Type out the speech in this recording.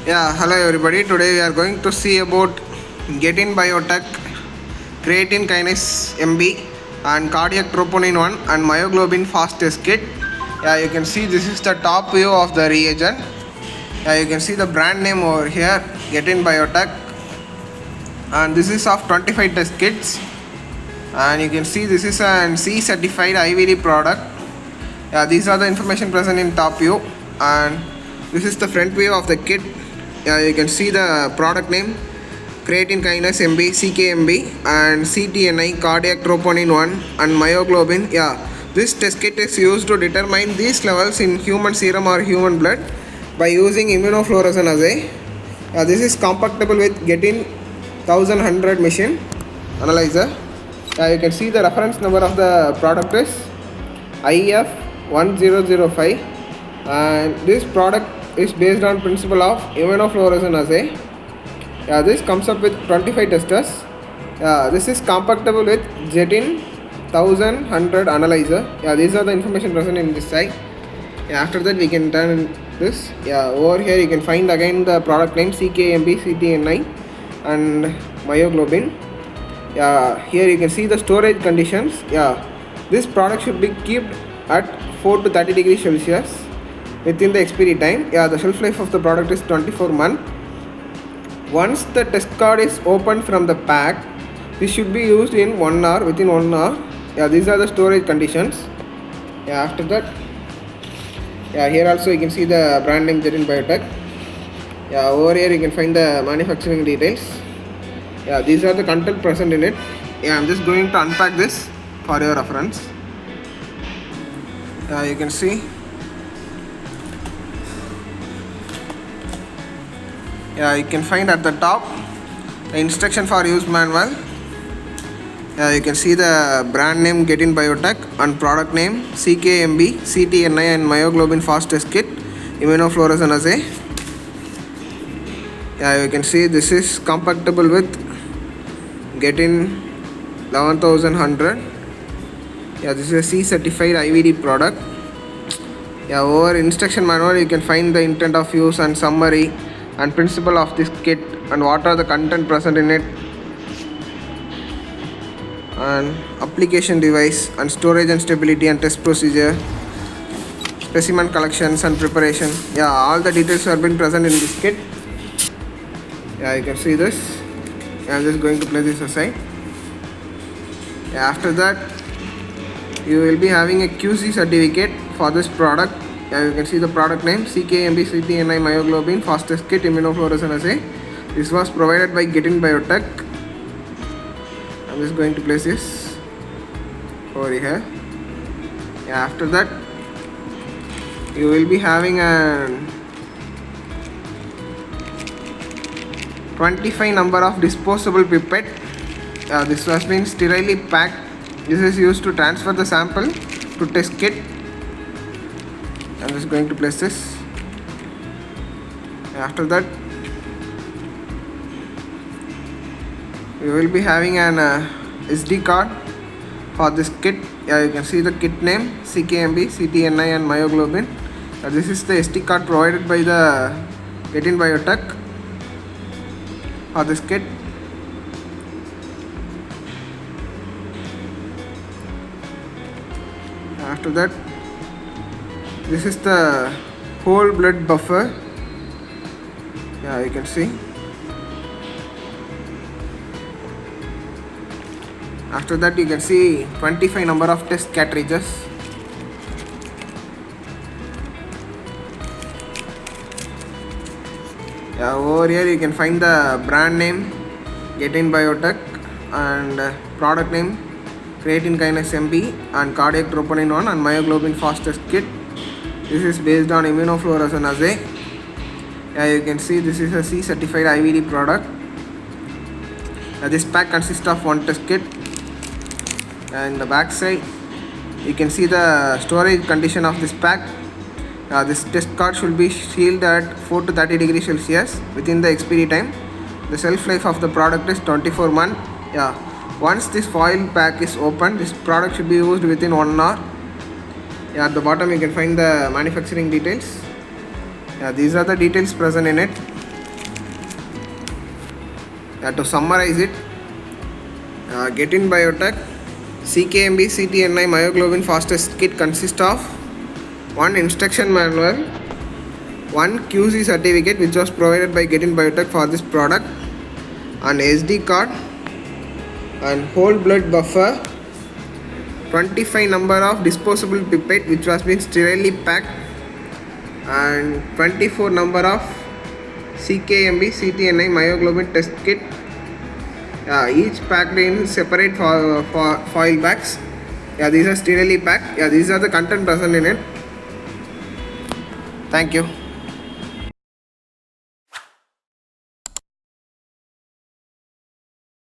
Yeah, hello everybody. Today we are going to see about Getein Biotech, Creatine Kinase MB, and Cardiac Troponin 1 and Myoglobin Fast Test Kit. Yeah, you can see this is the top view of the reagent. Yeah, you can see the brand name over here, Getein Biotech, and this is of 25 test kits. And you can see this is an C certified IVD product. Yeah, these are the information present in top view, and this is the front view of the kit. Yeah, you can see the product name, Creatine CK-MB, CKMB, and cTnI, Cardiac Troponin 1, and Myoglobin. Yeah, this test kit is used to determine these levels in human serum or human blood by using Immunofluorescence Assay. Yeah, this is compatible with Getein 1100 machine analyzer. You can see the reference number of the product is IF1005, and this product is based on principle of Immunofluorescence Assay. This comes up with 25 testers. This is compatible with Getein 1100 analyzer. These are the information present in this side. After that we can turn this. Over here you can find again the product name, CKMB, cTnI, and Myoglobin. Here you can see the storage conditions. This product should be kept at 4 to 30 degrees Celsius within the expiry time. The shelf life of the product is 24 months. Once the test card is opened from the pack, this should be used in 1 hour, within 1 hour. These are the storage conditions. After that, here also you can see the brand name Getein Biotech. Over here you can find the manufacturing details. These are the content present in it. I'm just going to unpack this for your reference. You can see. You can find at the top the instruction for use manual. You can see the brand name Getein Biotech and product name CKMB, cTnI, and Myoglobin Fast Test Kit, Immunofluorescence Assay. You can see this is compatible with Getein 1100. This is a C certified IVD product. Over instruction manual you can find the intent of use and summary and principle of this kit and what are the content present in it, and application device and storage and stability and test procedure, specimen collections and preparation. All the details have been present in this kit. You can see this. I'm just going to place this aside. After that you will be having a QC certificate for this product. You can see the product name, CKMB, cTnI, Myoglobin Fast Test Kit, Immunofluorescence Assay. This was provided by Getein Biotech. I'm just going to place this over here. After that you will be having a 25 number of disposable pipette. This has been sterilely packed. This is used to transfer the sample to test kit. I'm just going to place this. After that we will be having an SD card for this kit. You can see the kit name, CKMB, cTnI, and Myoglobin. This is the SD card provided by the Getein Biotech for this kit. After that, this is the whole blood buffer. You can see. After that you can see 25 number of test cartridges. Over here you can find the brand name Getein Biotech and product name Creatine Kinase-MB and Cardiac Troponin 1 and Myoglobin Fast Test Kit. This is based on Immunofluorescence Assay. You can see this is a C certified IVD product. This pack consists of 1 test kit. And the back side you can see the storage condition of this pack. This test card should be sealed at 4 to 30 degrees Celsius within the expiry time. The shelf life of the product is 24 months. Once this foil pack is opened, this product should be used within 1 hour. At the bottom you can find the manufacturing details. These are the details present in it. To summarize it, Getein Biotech CKMB cTnI Myoglobin Fast Test Kit consists of one instruction manual, one QC certificate which was provided by Getein Biotech for this product, an SD card, and whole blood buffer, 25 number of disposable pipette which was being sterilely packed, and 24 number of CKMB cTnI myoglobin test kit, each packed in separate foil bags. These are sterilely packed. These are the content present in it. Thank you.